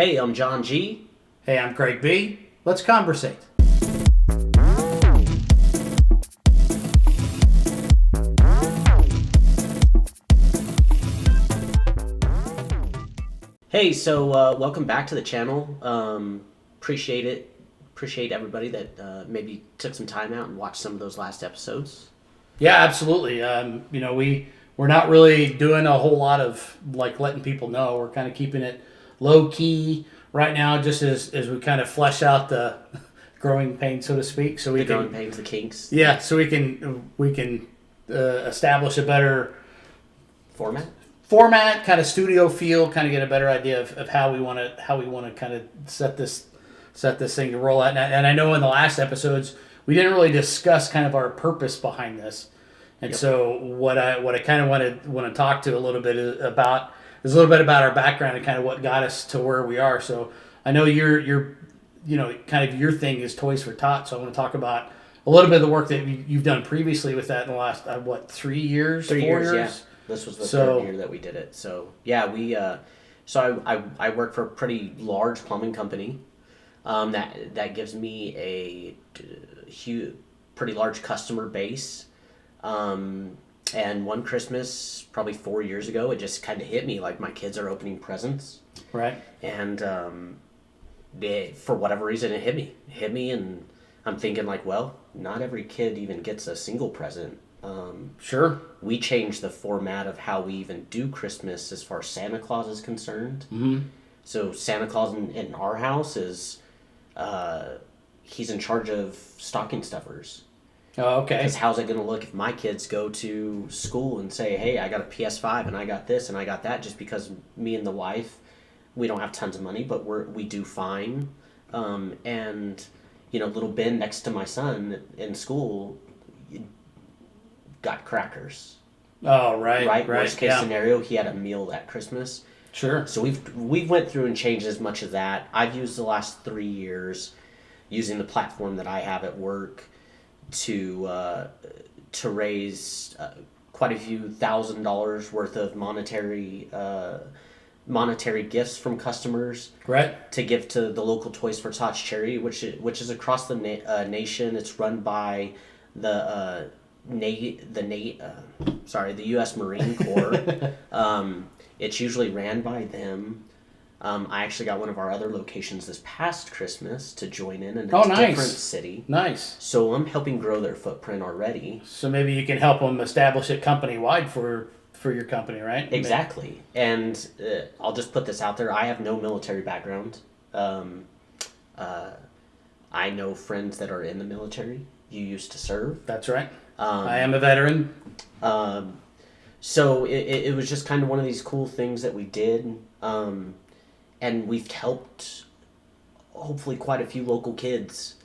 Hey, I'm John G. Hey, I'm Craig B. Let's conversate. Hey, so welcome back to the channel. Appreciate it. Appreciate everybody that maybe took some time out and watched some of those last episodes. Yeah, absolutely. We're not really doing a whole lot of letting people know. We're kind of keeping it low key right now, just as we kind of flesh out the growing pain, so to speak. So we growing pains, the kinks. Yeah, so we can establish a better format, kind of studio feel, kind of get a better idea of how we want to kind of set this thing to roll out. And I know in the last episodes we didn't really discuss kind of our purpose behind this. And so what I kind of want to talk to a little bit about our background and kind of what got us to where we are. So I know your kind of your thing is Toys for Tots. So I want to talk about a little bit of the work that you've done previously with that in the last 3 years, 4 years. Yeah. This was the third year that we did it. So yeah, I work for a pretty large plumbing company. That gives me a huge, pretty large customer base. And one Christmas, probably 4 years ago, it just kind of hit me like my kids are opening presents. Right. And for whatever reason, it hit me, and I'm thinking like, well, not every kid even gets a single present. Sure. We changed the format of how we even do Christmas as far as Santa Claus is concerned. Mm-hmm. So Santa Claus in our house is, he's in charge of stocking stuffers. Oh, okay. Because how's it going to look if my kids go to school and say, hey, I got a PS5 and I got this and I got that, just because me and the wife, we don't have tons of money, but we do fine. And, little Ben next to my son in school got crackers. Oh, right. Worst case scenario, he had a meal at Christmas. Sure. So we've went through and changed as much of that. I've used the last 3 years using the platform that I have at work to raise quite a few $1,000s worth of monetary gifts from customers. Right. To give to the local Toys for Tots charity, which is across the nation. It's run by the U.S. Marine Corps. It's usually ran by them. I actually got one of our other locations this past Christmas to join in a different city. Nice. So I'm helping grow their footprint already. So maybe you can help them establish it company-wide for your company, right? Exactly. And I'll just put this out there. I have no military background. I know friends that are in the military. You used to serve. That's right. I am a veteran. So it was just kind of one of these cool things that we did. And we've helped, hopefully, quite a few local kids.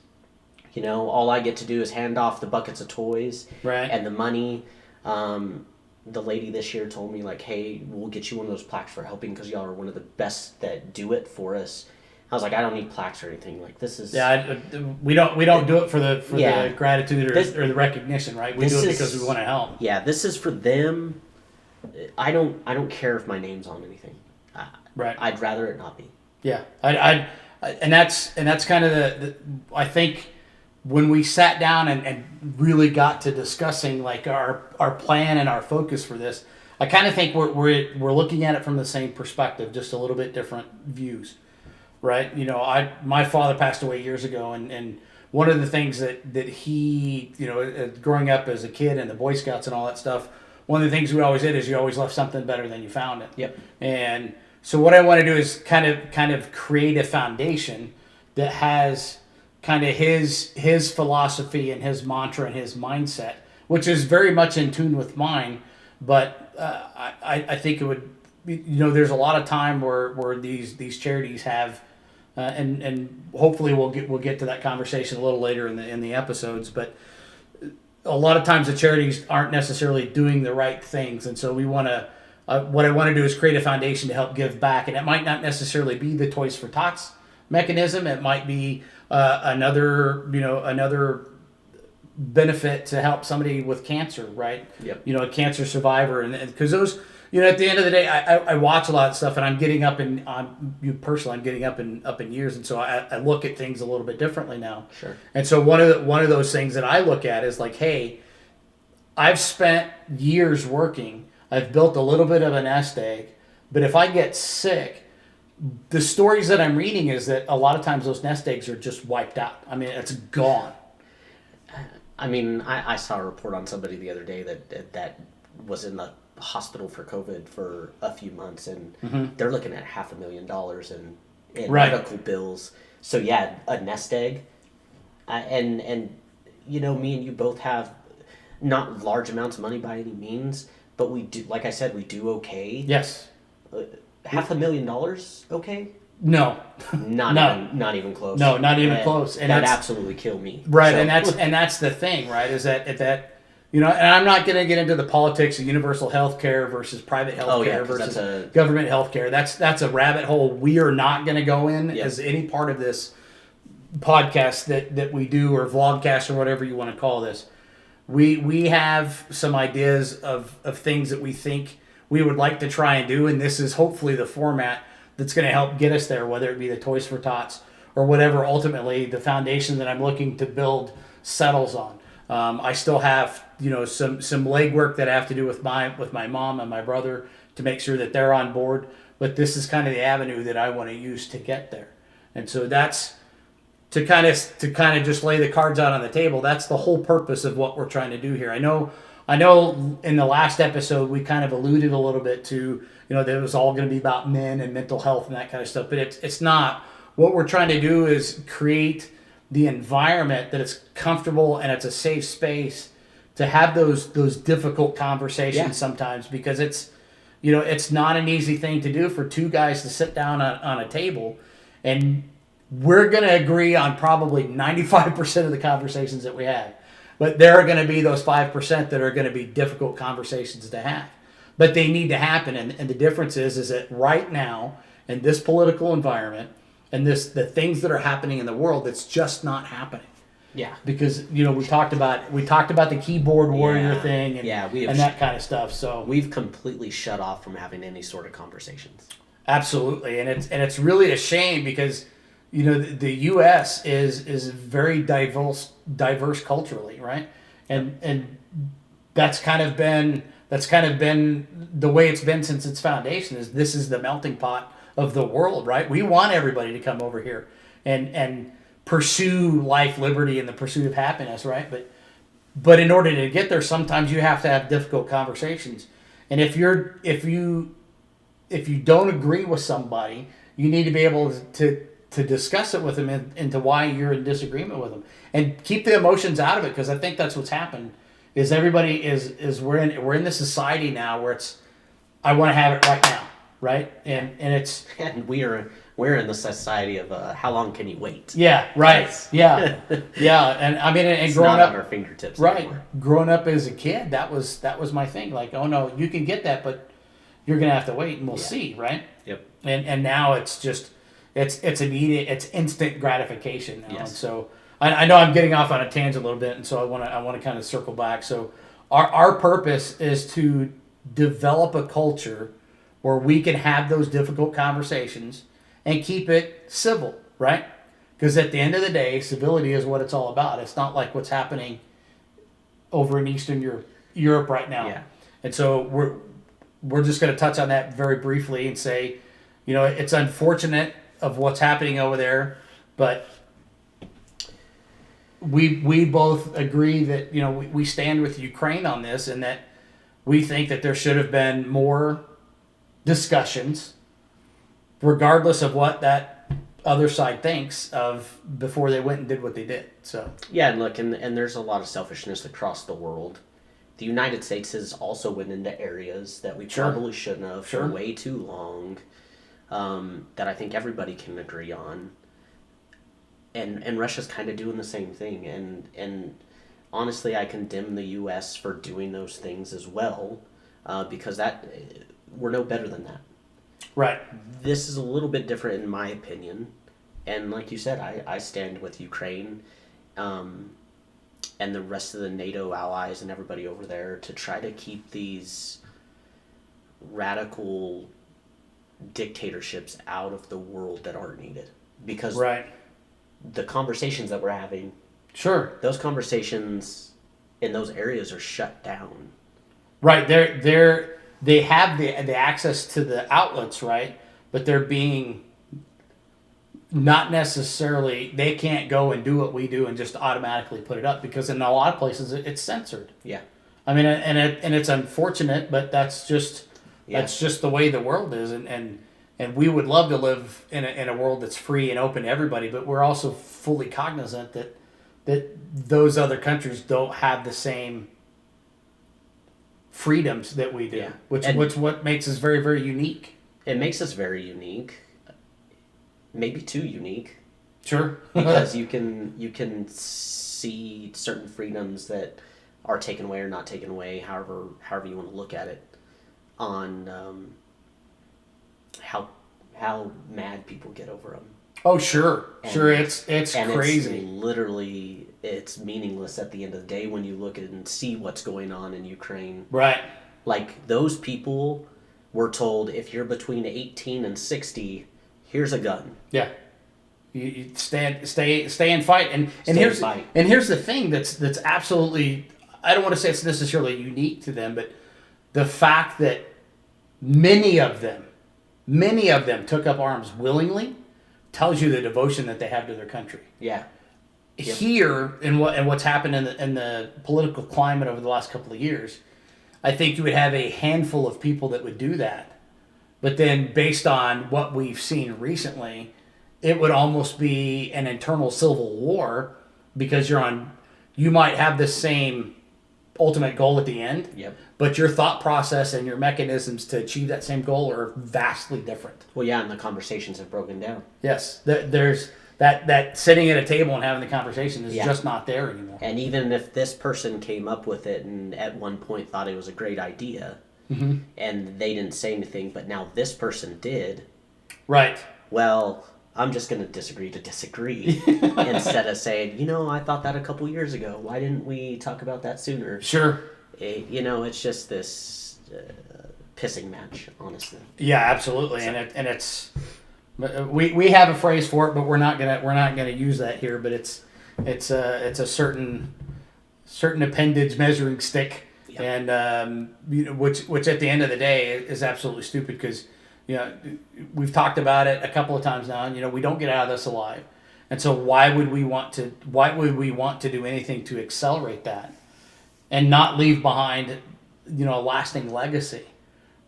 All I get to do is hand off the buckets of toys. Right. And the money. The lady this year told me, like, hey, we'll get you one of those plaques for helping because y'all are one of the best that do it for us. I was like, I don't need plaques or anything. Like, this is... Yeah, we don't do it for the gratitude or the recognition, right? We do it because we want to help. Yeah, this is for them. I don't care if my name's on anything. Right. I'd rather it not be. Yeah, and that's kind of the I think when we sat down and really got to discussing like our plan and our focus for this, I kind of think we're looking at it from the same perspective, just a little bit different views, right? My father passed away years ago, and one of the things that he, growing up as a kid in the Boy Scouts and all that stuff, one of the things we always did is you always left something better than you found it. Yep. And so what I want to do is kind of create a foundation that has kind of his philosophy and his mantra and his mindset, which is very much in tune with mine. But I think it would, there's a lot of time where these charities have, and hopefully we'll get to that conversation a little later in the episodes. But a lot of times the charities aren't necessarily doing the right things, and so we want to. What I want to do is create a foundation to help give back, and it might not necessarily be the Toys for Tots mechanism. It might be another benefit to help somebody with cancer, right? Yep. A cancer survivor, and because at the end of the day, I watch a lot of stuff, and I'm getting up in I'm getting up in years, and so I look at things a little bit differently now. Sure. And so one of those things that I look at is like, hey, I've spent years working. I've built a little bit of a nest egg, but if I get sick, the stories that I'm reading is that a lot of times those nest eggs are just wiped out. I mean, it's gone. I mean, I saw a report on somebody the other day that was in the hospital for COVID for a few months, and they're looking at $500,000 in Right. medical bills. So yeah, a nest egg, and me and you both have not large amounts of money by any means, but we do, like I said, we do okay. Yes. $500,000 okay? No. Not even close. No, not even close. And that'd absolutely kill me. Right, So. and that's the thing, right? Is that and I'm not going to get into the politics of universal health care versus private health care versus government health care. That's a rabbit hole we are not going to go in as any part of this podcast that we do, or vlogcast, or whatever you want to call this. We have some ideas of things that we think we would like to try and do, and this is hopefully the format that's going to help get us there, whether it be the Toys for Tots or whatever ultimately the foundation that I'm looking to build settles on. I still have some legwork that I have to do with my mom and my brother to make sure that they're on board, but this is kind of the avenue that I want to use to get there. And so that's to kind of just lay the cards out on the table. That's the whole purpose of what we're trying to do here. I know in the last episode we kind of alluded a little bit to, that it was all going to be about men and mental health and that kind of stuff, but it's not. What we're trying to do is create the environment that it's comfortable and it's a safe space to have those difficult conversations sometimes, because it's not an easy thing to do for two guys to sit down on a table, and we're going to agree on probably 95% of the conversations that we have. But there are going to be those 5% that are going to be difficult conversations to have. But they need to happen. And the difference is that right now, in this political environment, and the things that are happening in the world, it's just not happening. Yeah. Because, we talked about the keyboard warrior thing and that kind of stuff. So we've completely shut off from having any sort of conversations. Absolutely. And it's really a shame, because the U.S. is very diverse culturally, right? And that's kind of been the way it's been since its foundation. This is the melting pot of the world, right? We want everybody to come over here and pursue life, liberty, and the pursuit of happiness, right? But in order to get there, sometimes you have to have difficult conversations. And if you don't agree with somebody, you need to be able to discuss it with them into why you're in disagreement with them, and keep the emotions out of it, because I think that's what's happened. Is everybody is we're in this society now where it's, I want to have it right now, right? And it's and we're in the society of how long can you wait? Yeah, right. Yeah, yeah. And I mean, and it's growing not up on our fingertips right? anymore. Growing up as a kid, that was my thing. Like, oh no, you can get that, but you're gonna have to wait, and we'll see, right? Yep. And now it's just it's immediate, it's instant gratification now. Yes. And so I know I'm getting off on a tangent a little bit, and so I want to kind of circle back. So our purpose is to develop a culture where we can have those difficult conversations and keep it civil, right? Because at the end of the day, civility is what it's all about. It's not like what's happening over in Eastern Europe right now. Yeah. And so we're just going to touch on that very briefly and say, it's unfortunate of what's happening over there, but we both agree that we stand with Ukraine on this, and that we think that there should have been more discussions, regardless of what that other side thinks of, before they went and did what they did. So yeah, and look, and there's a lot of selfishness across the world. The United States has also went into areas that we probably shouldn't have for way too long, that I think everybody can agree on. And Russia's kind of doing the same thing. And honestly, I condemn the U.S. for doing those things as well, because we're no better than that. Right. This is a little bit different in my opinion. And like you said, I stand with Ukraine and the rest of the NATO allies and everybody over there to try to keep these radical dictatorships out of the world that aren't needed. Because right. the conversations that we're having, Sure, those conversations in those areas are shut down. right. They have the access to the outlets, right? But they're being not necessarily, they can't go and do what we do and just automatically put it up, because in a lot of places it's censored. Yeah. I mean, and it's unfortunate, but that's just the way the world is, and we would love to live in a world that's free and open to everybody, but we're also fully cognizant that those other countries don't have the same freedoms that we do, Yeah. which And what makes us very, very unique. it makes us very unique, maybe too unique, Sure. because you can see certain freedoms that are taken away or not taken away, however you want to look at it, on how mad people get over them. Oh, sure. And, sure, it's and crazy. It's literally, it's meaningless at the end of the day when you look at it and see what's going on in Ukraine. Right. Like, those people were told, if you're between 18 and 60, here's a gun. Yeah. You stay and fight, and here's the thing that's absolutely, I don't want to say it's necessarily unique to them, but the fact that many of them took up arms willingly tells you the devotion that they have to their country. Yeah. Yep. Here, in what's happened in the political climate over the last couple of years, I think you would have a handful of people that would do that. But then, based on what we've seen recently, it would almost be an internal civil war, because you might have the same ultimate goal at the end. Yep. But your thought process and your mechanisms to achieve that same goal are vastly different. Well, yeah, and the conversations have broken down. Yes, there's that sitting at a table and having the conversation is just not there anymore. And even if this person came up with it and at one point thought it was a great idea, mm-hmm. and they didn't say anything, but now this person did. Right. Well, I'm just going to disagree to disagree instead of saying, I thought that a couple years ago. Why didn't we talk about that sooner? Sure. It's just this pissing match, honestly. Yeah, absolutely. So, and it's we have a phrase for it, but we're not gonna use that here. But it's a certain appendage measuring stick, yep. And which at the end of the day is absolutely stupid, because we've talked about it a couple of times now, and we don't get out of this alive, and so why would we want to do anything to accelerate that and not leave behind a lasting legacy,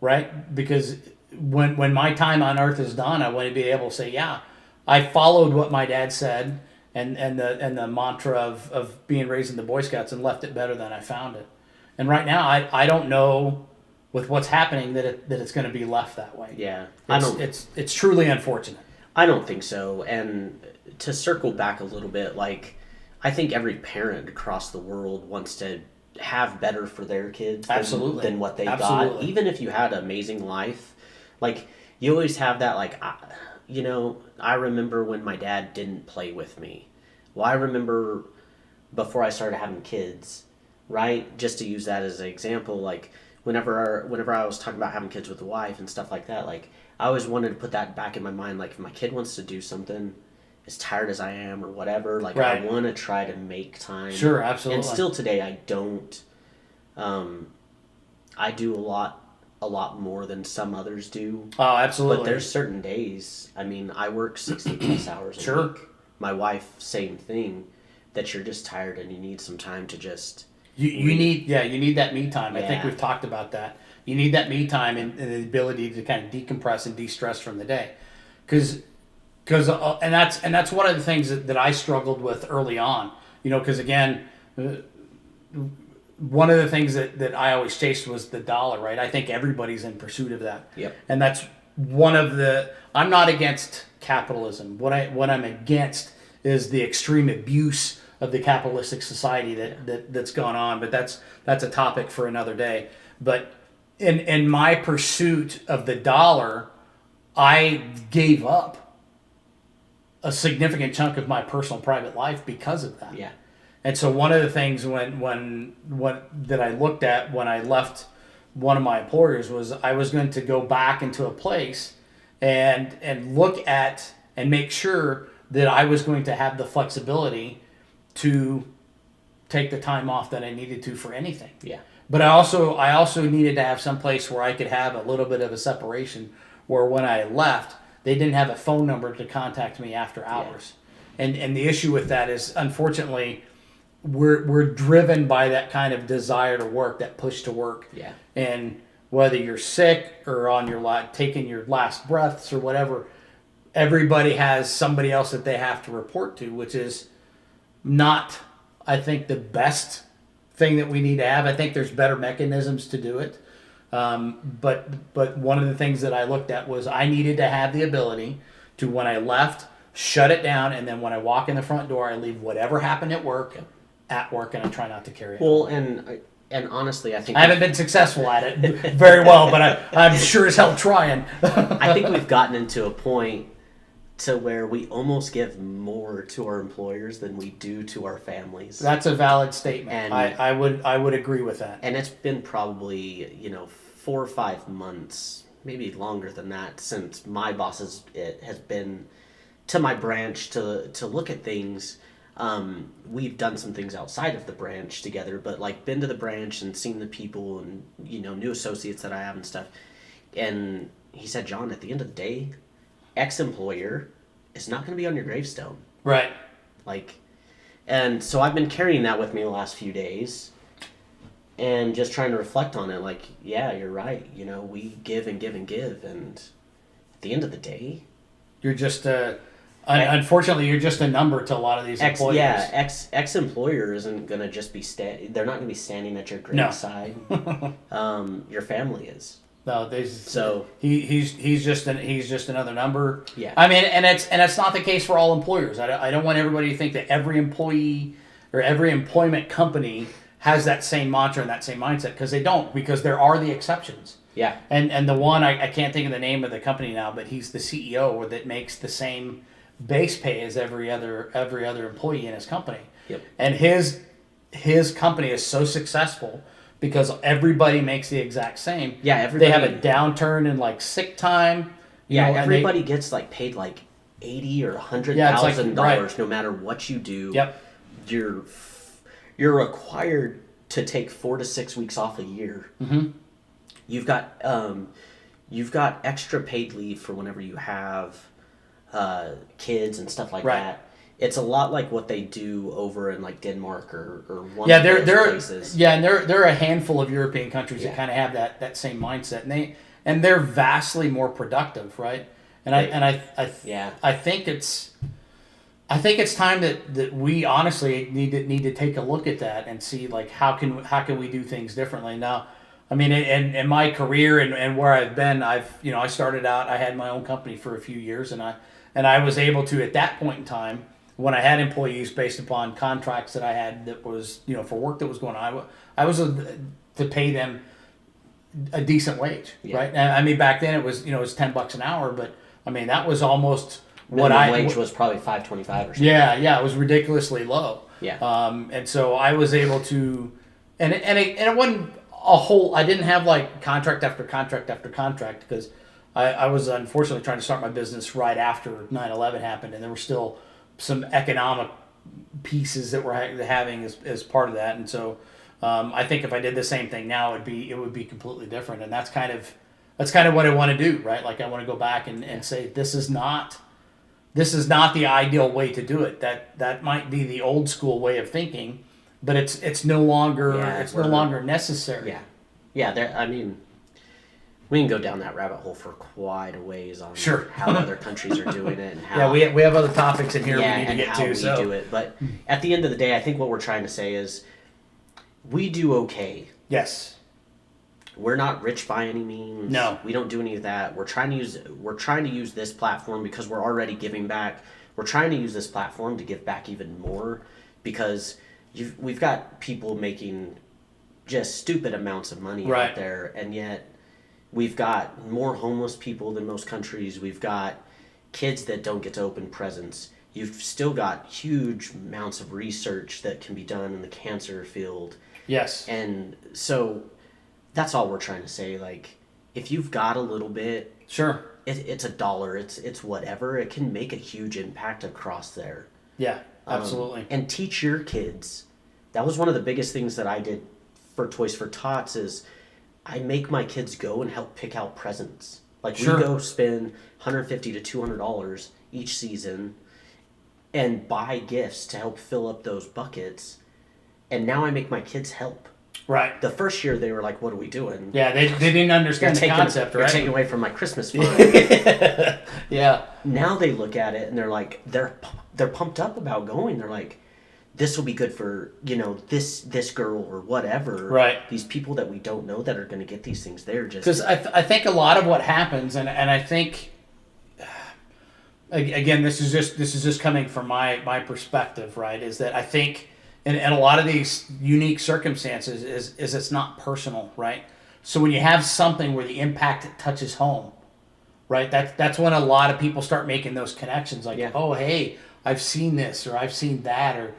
right? Because when my time on earth is done, I want to be able to say, yeah, I followed what my dad said and the mantra of being raised in the Boy Scouts and left it better than I found it. And right now I don't know, with what's happening, that it's going to be left that way. Yeah. It's truly unfortunate. I don't think so. And to circle back a little bit, I think every parent across the world wants to have better for their kids than what they got. Even if you had an amazing life, you always have that, I remember when my dad didn't play with me. Well, I remember before I started having kids, right? Just to use that as an example, whenever I was talking about having kids with the wife and stuff like that, I always wanted to put that back in my mind. If my kid wants to do something, as tired as I am or whatever, right. I want to try to make time. Sure, absolutely. And still today, I don't. I do a lot more than some others do. Oh, absolutely. But there's certain days. I work 60 plus hours a week. My wife, same thing. That you're just tired and you need some time to just. You need that me time. Yeah. I think we've talked about that. You need that me time and the ability to kind of decompress and de-stress from the day, because that's one of the things that I struggled with early on. Because again, one of the things that I always chased was the dollar, right? I think everybody's in pursuit of that. Yep. And that's one of the. I'm not against capitalism. What I'm against is the extreme abuse of the capitalistic society that's gone on. But that's a topic for another day. But in my pursuit of the dollar, I gave up a significant chunk of my personal private life because of that. Yeah. And so one of the things when that I looked at when I left one of my employers was I was going to go back into a place and look at and make sure that I was going to have the flexibility to take the time off that I needed to for anything. Yeah. But I also needed to have some place where I could have a little bit of a separation where when I left, they didn't have a phone number to contact me after hours. Yeah. And the issue with that is, unfortunately, we're driven by that kind of desire to work, that push to work. Yeah. And whether you're sick or on your taking your last breaths or whatever, everybody has somebody else that they have to report to, which is not, I think, the best thing that we need to have. I think there's better mechanisms to do it. But one of the things that I looked at was I needed to have the ability to, when I left, shut it down, and then when I walk in the front door, I leave whatever happened at work, and I try not to carry it. Well, and honestly, I think I haven't been successful at it very well, but I'm sure as hell trying. I think we've gotten into a point to where we almost give more to our employers than we do to our families. That's a valid statement. And I would agree with that. And it's been probably 4 or 5 months, maybe longer than that, since my boss has been to my branch to look at things. We've done some things outside of the branch together, but like been to the branch and seen the people and new associates that I have and stuff. And he said, John, at the end of the day, ex-employer is not going to be on your gravestone. Right. And so I've been carrying that with me the last few days and just trying to reflect on it. Like, yeah, you're right. We give and give and give. And at the end of the day, you're just unfortunately, you're just a number to a lot of these employers. Ex-employer isn't going to just be they're not going to be standing at your graveside. No. Your family is. No, he's just another number. Yeah. I mean, and it's not the case for all employers. I don't want everybody to think that every employee or every employment company has that same mantra and that same mindset, because they don't, because there are the exceptions. Yeah. And the one I can't think of the name of the company now, but he's the CEO that makes the same base pay as every other employee in his company. Yep. And his company is so successful because everybody makes the exact same. Yeah, everybody. They have a downturn in sick time. Everybody gets paid $80,000 or $100,000 no matter what you do. Yep. You're required to take 4 to 6 weeks off a year. Mm-hmm. You've got extra paid leave for whenever you have kids and stuff like that. It's a lot like what they do over in Denmark or one of those places. Yeah, and there are a handful of European countries that kind of have that same mindset, and they're vastly more productive, right? I think it's time that we honestly need to take a look at that and see how can we do things differently now. I mean, in my career and where I've been, I started out, I had my own company for a few years, and I was able to, at that point in time, when I had employees based upon contracts that I had that was, for work that was going on, I was to pay them a decent wage, right? And I mean, back then it was $10 an hour, but I mean that was almost minimum wage was probably $5.25 or something. Yeah, it was ridiculously low. Yeah. And so I was able to, and it wasn't a whole. I didn't have contract after contract after contract because I was unfortunately trying to start my business right after 9/11 happened, and there were still some economic pieces that we're having as part of that. And so I think if I did the same thing now, it would be completely different. And that's kind of what I want to do, right? I want to go back and say this is not the ideal way to do it. That might be the old school way of thinking, but it's no longer no longer necessary. Yeah. I mean, we can go down that rabbit hole for quite a ways on how other countries are doing it and how. Yeah, we have other topics in here we need to get to. So we do it, but at the end of the day, I think what we're trying to say is we do okay. Yes. We're not rich by any means. No. We don't do any of that. We're trying to use this platform because we're already giving back. We're trying to use this platform to give back even more because we've got people making just stupid amounts of money out there, and yet we've got more homeless people than most countries. We've got kids that don't get to open presents. You've still got huge amounts of research that can be done in the cancer field. Yes. And so that's all we're trying to say. Like, if you've got a little bit, Sure. it's $1. It's whatever. It can make a huge impact across there. Yeah, absolutely. And teach your kids. That was one of the biggest things that I did for Toys for Tots is I make my kids go and help pick out presents. Like, Sure. we go spend $150 to $200 each season and buy gifts to help fill up those buckets. And now I make my kids help. Right. The first year they were like, "What are we doing?" Yeah, they didn't understand the concept, right? You're taking away from my Christmas fund. Yeah. Now they look at it and they're like, they're pumped up about going. They're like, this will be good for, this girl or whatever. Right. These people that we don't know that are going to get these things. They're just... Because I think a lot of what happens, and I think, again, this is just coming from my perspective, right? Is that I think in a lot of these unique circumstances is it's not personal, right? So when you have something where the impact touches home, right? That's when a lot of people start making those connections, like, oh, hey, I've seen this, or I've seen that, or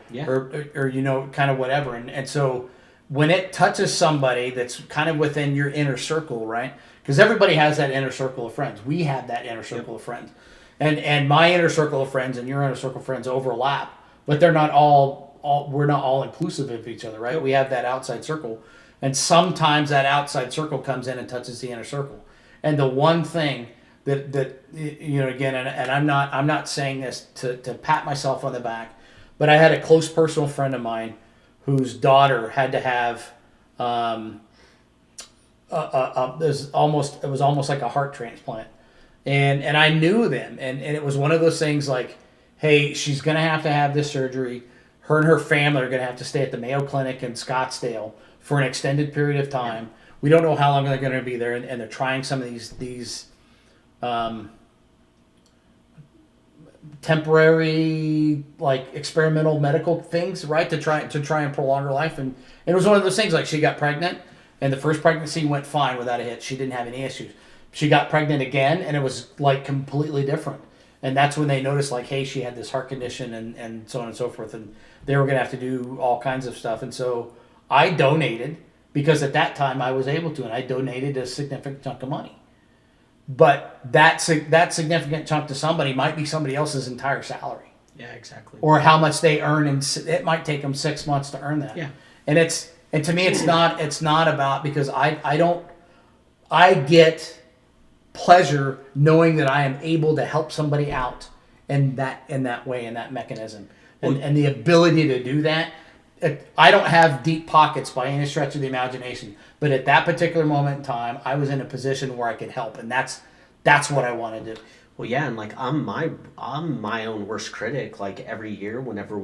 kind of whatever. And so when it touches somebody that's kind of within your inner circle, right? Because everybody has that inner circle of friends. We have that inner circle of friends. And my inner circle of friends and your inner circle of friends overlap, but they're not all we're not all inclusive of each other, right? We have that outside circle. And sometimes that outside circle comes in and touches the inner circle. And the one thing that again, and I'm not saying this to pat myself on the back, but I had a close personal friend of mine whose daughter had to have it was almost like a heart transplant. And I knew them, and it was one of those things like, hey, she's gonna have to have this surgery. Her and her family are gonna have to stay at the Mayo Clinic in Scottsdale for an extended period of time. We don't know how long they're going to be there, and they're trying some of these temporary, like, experimental medical things, right, to try and prolong her life. And it was one of those things, like, she got pregnant, and the first pregnancy went fine without a hitch. She didn't have any issues. She got pregnant again, and it was, like, completely different. And that's when they noticed, like, hey, she had this heart condition and so on and so forth, and they were going to have to do all kinds of stuff. And so I donated, because at that time I was able to, and I donated a significant chunk of money. But that significant chunk to somebody might be somebody else's entire salary. Yeah, exactly. Or how much they earn, and it might take them 6 months to earn that. Yeah. And to me, it's not about, because I get pleasure knowing that I am able to help somebody out in that way, in that mechanism, and the ability to do that. I don't have deep pockets by any stretch of the imagination, but at that particular moment in time, I was in a position where I could help, and that's what I want to do. Well, yeah, and like I'm my own worst critic. Like, every year, whenever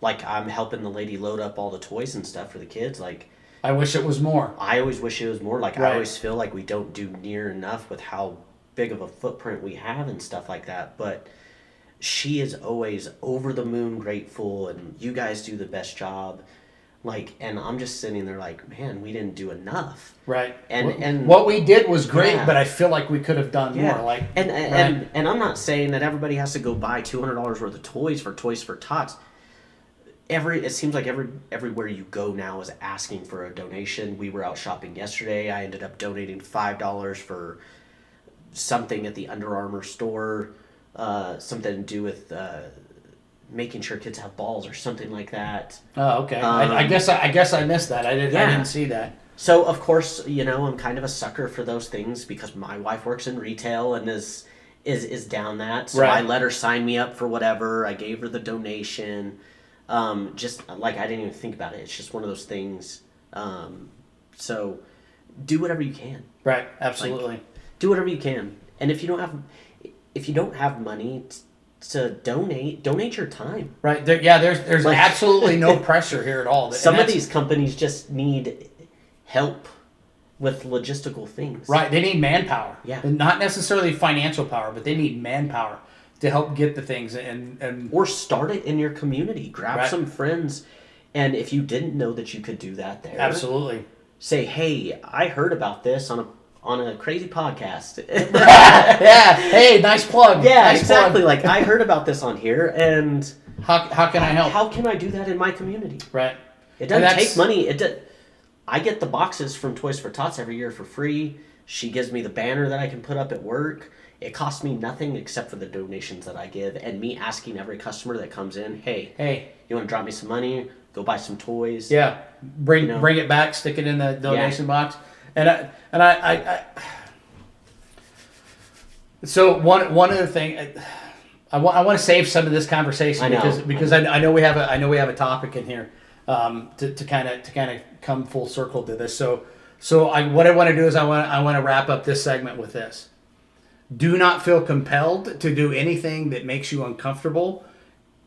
I'm helping the lady load up all the toys and stuff for the kids, like, I wish it was more. I always wish it was more. Like, right. I always feel like we don't do near enough with how big of a footprint we have and stuff like that. But she is always over the moon grateful, and you guys do the best job. Like, and I'm just sitting there like, man, we didn't do enough. Right. And what we did was great, but I feel like we could have done more. Like, and I'm not saying that everybody has to go buy $200 worth of toys for Tots. It seems like everywhere you go now is asking for a donation. We were out shopping yesterday. I ended up donating $5 for something at the Under Armour store, something to do with making sure kids have balls or something like that. Oh, okay. I guess I missed that. I didn't see that. So of course, I'm kind of a sucker for those things because my wife works in retail and is down that. So I let her sign me up for whatever. I gave her the donation. Just like, I didn't even think about it. It's just one of those things. So do whatever you can. Right. Absolutely. Like, do whatever you can. And if you don't have money to donate your time. Right. There's like, absolutely no pressure here at all. Some of these companies just need help with logistical things. Right. They need manpower. Yeah. And not necessarily financial power, but they need manpower to help get the things and or start it in your community. Grab some friends, and if you didn't know that you could do that there, absolutely say, hey, I heard about this on a crazy podcast. Yeah, hey, nice plug. Yeah, nice exactly. Plug. Like, I heard about this on here, and how can I help? How can I do that in my community? Right. It doesn't take money. I get the boxes from Toys for Tots every year for free. She gives me the banner that I can put up at work. It costs me nothing except for the donations that I give, and me asking every customer that comes in, hey, you want to drop me some money? Go buy some toys. Yeah, bring it back, stick it in the donation box, and I so one other thing, I want to save some of this conversation because I know we have a topic in here to kind of come full circle to this. So what I want to do is I want to wrap up this segment with this. Do not feel compelled to do anything that makes you uncomfortable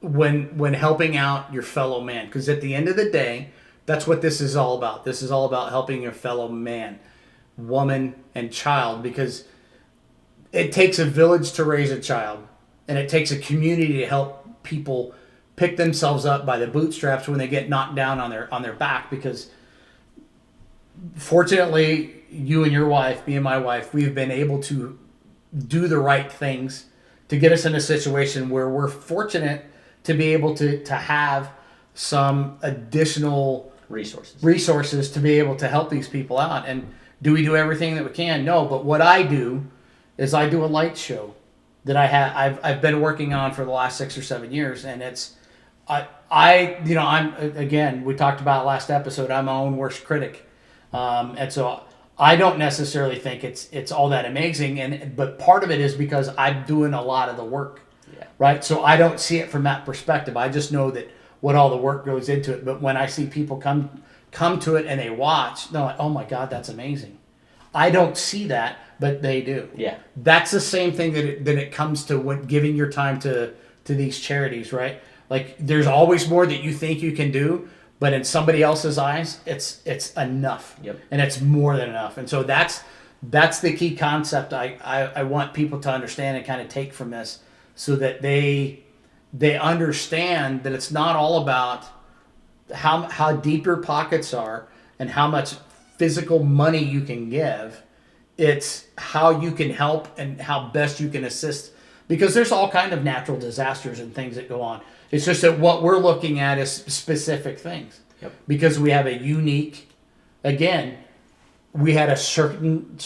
when helping out your fellow man, because at the end of the day, that's what this is all about. This is all about helping your fellow man, woman, and child, because it takes a village to raise a child, and it takes a community to help people pick themselves up by the bootstraps when they get knocked down on their back. Because fortunately, you and your wife, me and my wife, we've been able to do the right things to get us in a situation where we're fortunate to be able to have some additional resources to be able to help these people out. And do we do everything that we can? No, but what I do is I do a light show that I've been working on for the last 6 or 7 years, and it's I'm again, we talked about last episode, I'm my own worst critic, and so I don't necessarily think it's all that amazing, but part of it is because I'm doing a lot of the work, right? So I don't see it from that perspective. I just know that what all the work goes into it. But when I see people come to it and they watch, they're like, "Oh my God, that's amazing." I don't see that, but they do. Yeah, that's the same thing that it comes to what giving your time to these charities, right? Like, there's always more that you think you can do, but in somebody else's eyes, it's enough. Yep. And it's more than enough. And so that's the key concept I want people to understand and kind of take from this, so that they understand that it's not all about how deep your pockets are and how much physical money you can give. It's how you can help and how best you can assist, because there's all kind of natural disasters and things that go on. It's just that what we're looking at is specific things. Yep. Because we have a unique, again, we had a certain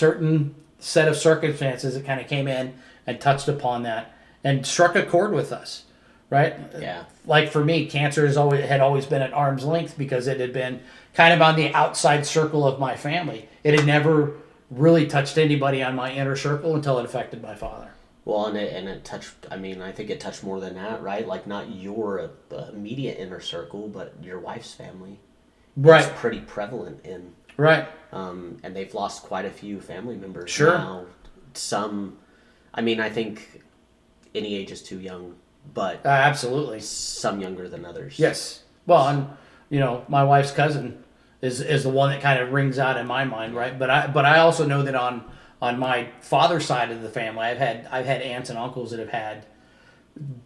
set of circumstances that kind of came in and touched upon that and struck a chord with us, right? Yeah. Like for me, cancer had always been at arm's length because it had been kind of on the outside circle of my family. It had never really touched anybody on my inner circle until it affected my father. Well, and it touched, I mean, I think it touched more than that, right? Like, not your immediate inner circle, but your wife's family. Right. It's pretty prevalent in. Right. And they've lost quite a few family members. Sure. Now. Some, I mean, I think any age is too young, but absolutely. Some younger than others. Yes. Well, and, my wife's cousin is the one that kind of rings out in my mind, right? But I also know that on my father's side of the family, I've had aunts and uncles that have had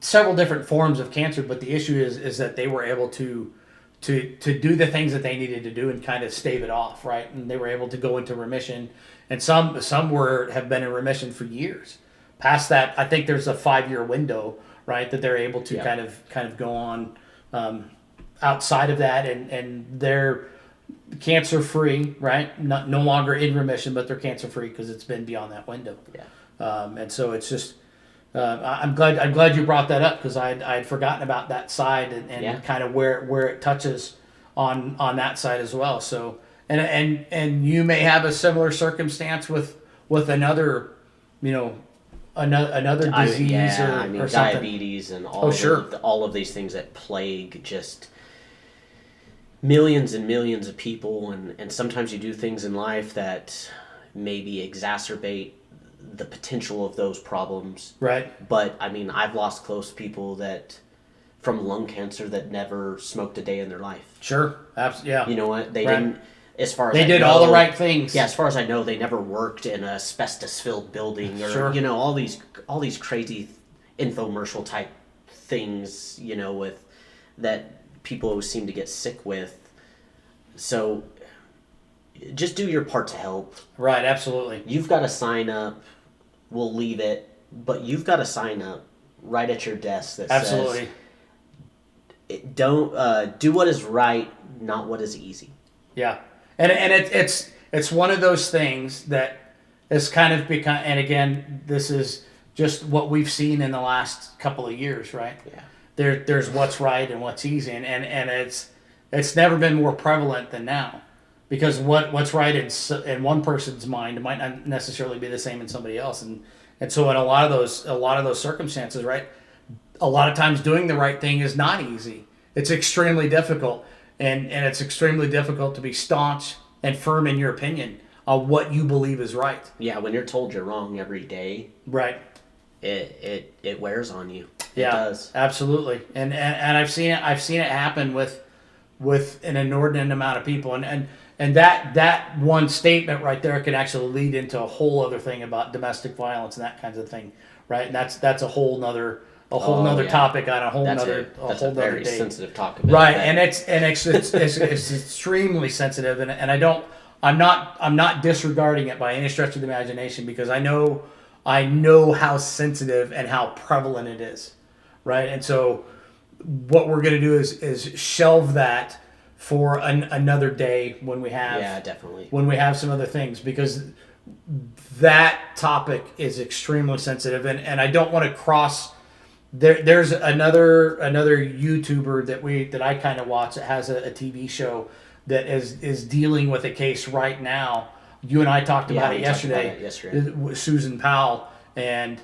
several different forms of cancer, but the issue is that they were able to do the things that they needed to do and kind of stave it off, right? And they were able to go into remission, and some have been in remission for years. Past that, I think there's a 5-year window, right, that they're able to kind of go on outside of that, and they're cancer free, right? No longer in remission, but they're cancer free because it's been beyond that window. Yeah. And so it's just, I'm glad you brought that up, because I'd forgotten about that side and kind of where it touches on that side as well. So and you may have a similar circumstance with another, another disease or something. Diabetes and all of these things that plague just millions and millions of people, and sometimes you do things in life that maybe exacerbate the potential of those problems. Right. But I mean, I've lost close people from lung cancer that never smoked a day in their life. Sure. Absolutely. Yeah. You know what? They didn't. As far as they I did know, all the right things. Yeah, as far as I know, they never worked in an asbestos-filled building or all these crazy infomercial type things. With that people always seem to get sick with. So just do your part to help. Right, absolutely. You've got to sign up. We'll leave it, but you've got to sign up right at your desk that absolutely says, don't do what is right, not what is easy. Yeah. And it's one of those things that has kind of become. And again, this is just what we've seen in the last couple of years, right? Yeah. There's what's right and what's easy, and it's never been more prevalent than now, because what's right in one person's mind might not necessarily be the same in somebody else, and so in a lot of those circumstances, right? A lot of times doing the right thing is not easy. It's extremely difficult, and it's extremely difficult to be staunch and firm in your opinion on what you believe is right. Yeah, when you're told you're wrong every day, right? It wears on you. Yeah, it does. Absolutely. And I've seen it happen with an inordinate amount of people, and that one statement right there can actually lead into a whole other thing about domestic violence and that kinds of thing, right? And that's a whole nother topic on a whole nother very day. Sensitive topic, right? And it's extremely sensitive, and I'm not disregarding it by any stretch of the imagination, because I know how sensitive and how prevalent it is, right? And so what we're going to do is shelve that for another day when we have definitely when we have some other things, because that topic is extremely sensitive, and I don't want to cross. There's another YouTuber that I kind of watch that has a TV show that is dealing with a case right now. You and I talked about it yesterday. Susan Powell, and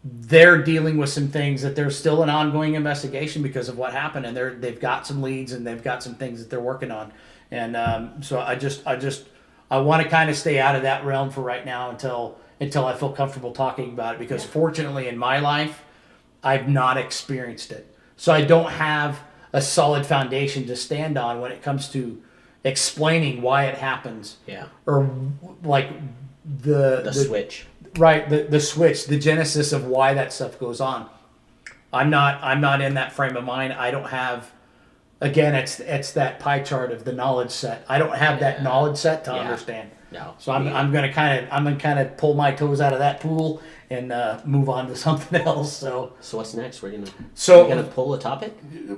they're dealing with some things that there's still an ongoing investigation because of what happened, and they've got some leads and they've got some things that they're working on, and so I want to kind of stay out of that realm for right now until I feel comfortable talking about it, because fortunately in my life I've not experienced it, so I don't have a solid foundation to stand on when it comes to explaining why it happens. Yeah. Or like the switch. Right, the switch, the genesis of why that stuff goes on. I'm not in that frame of mind. I don't have, again, it's that pie chart of the knowledge set. I don't have that knowledge set to understand. No. So I'm gonna kind of pull my toes out of that pool and move on to something else. So what's next? We're gonna pull a topic?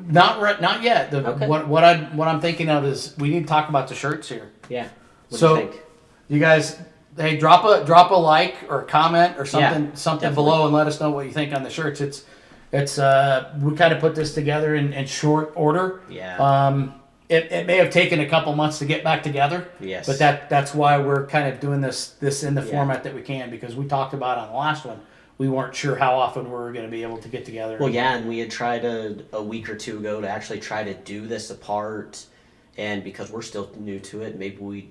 Not yet. Okay. What I'm thinking of is we need to talk about the shirts here. Yeah. What do you think? You guys, hey, drop a like or a comment or something definitely. below and let us know what you think on the shirts. It's we kind of put this together in short order. Yeah. It may have taken a couple months to get back together. Yes. But that's why we're kind of doing this in the format that we can, because we talked about on the last one, we weren't sure how often we were going to be able to get together. Well, yeah, and we had tried a week or two ago to actually try to do this apart, and because we're still new to it, maybe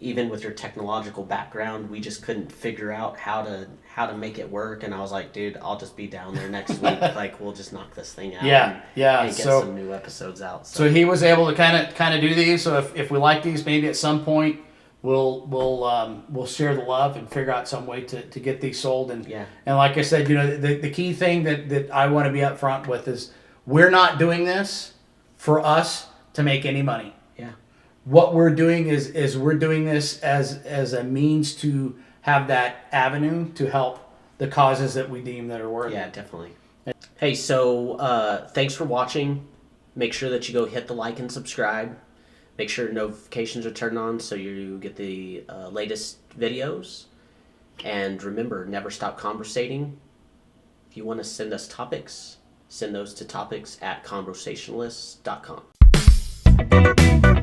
even with your technological background, we just couldn't figure out how to make it work. And I was like, dude, I'll just be down there next week. Like, we'll just knock this thing out. And get some new episodes out. So he was able to kind of do these. So if we like these, maybe at some point we'll share the love and figure out some way to get these sold. And like I said, the key thing that I want to be upfront with is we're not doing this for us to make any money. What we're doing is we're doing this as a means to have that avenue to help the causes that we deem that are worthy. Yeah, definitely. Hey, so thanks for watching. Make sure that you go hit the like and subscribe. Make sure notifications are turned on so you get the latest videos. And remember, never stop conversating. If you want to send us topics, send those to topics@ConBroSationalists.com.